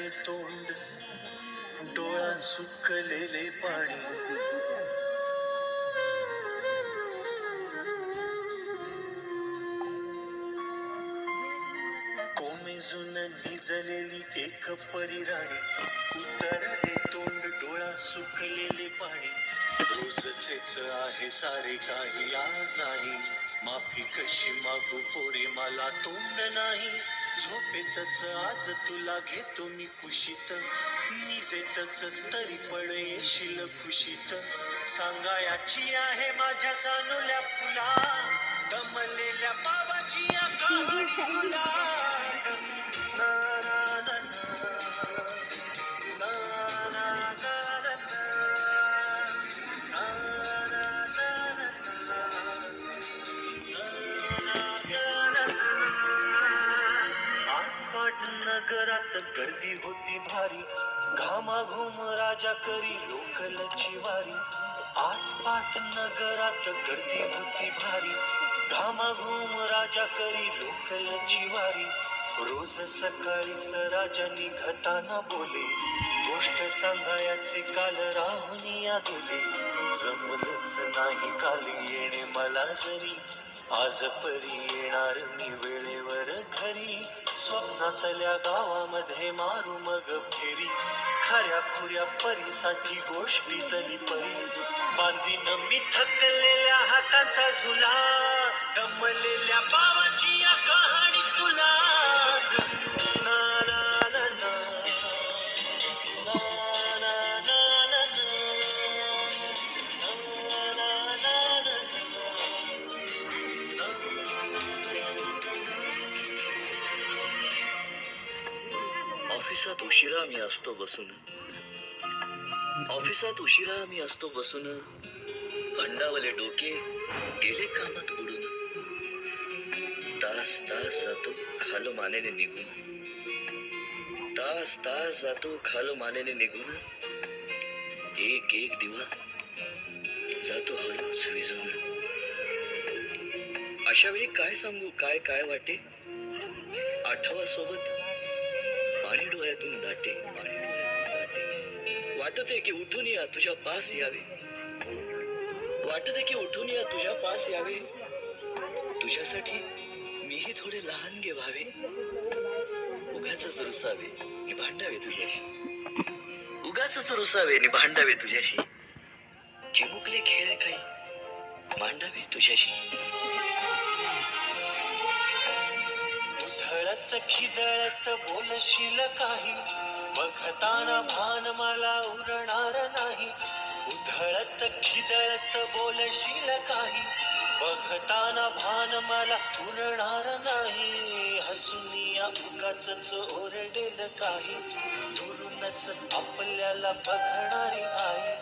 उधळले तोंड डोळा सुकलेले पाणी कोमेजून भिजलेली एक परिराणी उधळले तोंड डोळा सुकलेले पाणी रोजचेच आहे सारे काही आज नाही माफी कशी मागू पोरी मला तोंड नाही झोपेतच आज तुला घेतो मी कुशीत निजेतच तरी पण येशील खुशीत सांगायाची आहे माझ्या जाणूल्या फुला दमलेल्या बाबाची या कहाणी तुला ना, ना, ना, ना, ना, ना, ना, नगरात गर्दी होती भारी घामाघूम राजा करी लोकलची वारी आटपाट नगरात गर्दी होती भारी घामाघूम राजा करी लोकलची वारी रोज सकाळी राजा निघताना बोले गोष्ट सांगायचे काल राहून या गेले जमलंच नाही काल येणे मला जरी आज परी येणार मी वेळेवर घरी स्वप्नातल्या गावामध्ये मारू मग फेरी खऱ्या खुऱ्या परीसाठी गोष्टी तरी परी बांधीन मी थकलेल्या हाताचा झुला दमलेल्या बाबाची या कहाणी तुला ना, ना, ना, ना. ऑफिसात उशिरा मी असतो बसून अंडावले डोके गेले कामात उडून तास तास जातो खालो मानेने निघून एक एक दिवा जातो हळूच विजून अशा वेळी काय सांगू काय काय वाटे आठवा सोबत पाणी डोळ्यातून दाटे वाटते की उठून या तुझ्या पास यावे तुझ्यासाठी मीही थोडे लहानगे व्हावे उगाचच रुसावे नि भांडावे तुझ्याशी चिमुकले खेळ काही मांडावे तुझ्याशी उधळत खिदळत बोलशील काही बघताना भान मला उरणार नाही उधळत खिदळत बोलशील काही बघताना भान मला उरणार नाही हसूनिया उगाचच ओरडेल काही दुरूनच आपल्याला बघणारी आई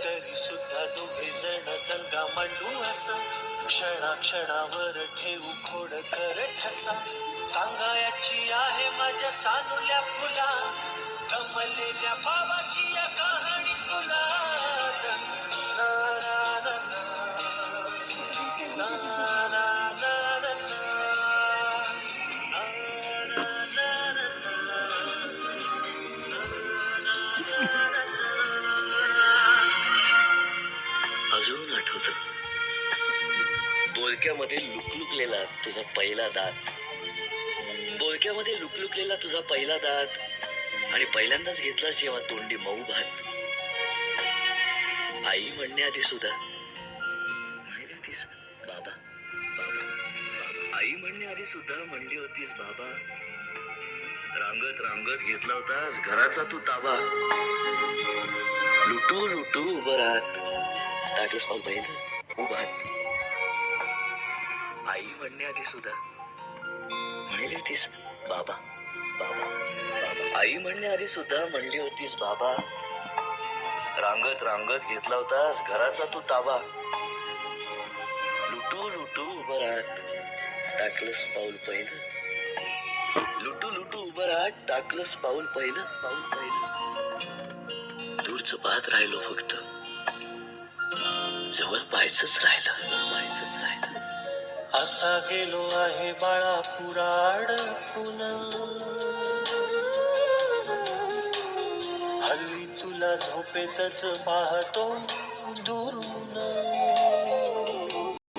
तरी सुद्धा दोघे जण दंगा मांडू असा क्षणाक्षणावर ठेवू खोड कर ठसा सांगायची आहे माझ्या सानुल्या फुला दमलेल्या बाबाची या कहाणी तुला ना, ना, ना, ना. अजून आठवत बोलक्यामध्ये लुकलुकलेला तुझा पहिला दात आणि पहिल्यांदाच घेतला जेव्हा तोंडी मऊ भात आई म्हणण्याआधी सुद्धा म्हणली होतीस बाबा आई म्हणण्याआधी सुद्धा म्हणली होतीस बाबा रांगत रांगत घेतला होतास घराचा तू ताबा लुटू लुटू उभं राहत टाकलंस पाऊल पहिलं उभात आई म्हणण्याआधी सुद्धा म्हणली होतीस बाबा आई म्हणण्याआधी सुद्धा म्हणली होतीस बाबा रांगत रांगत घेतला होतास घराचा तू ताबा लुटू लुटू उभं राहत टाकलंस पाऊल पहिलं लुटू लुटू उभं राहत टाकलंस पाऊल पहिलं दूरचं पाहत राहिलो फक्त जवळ पाहायचंच राहिलं असा गेलो आहे बाळा पुराड पुन्हा हल्ली तुला झोपेतच पाहतो दुरून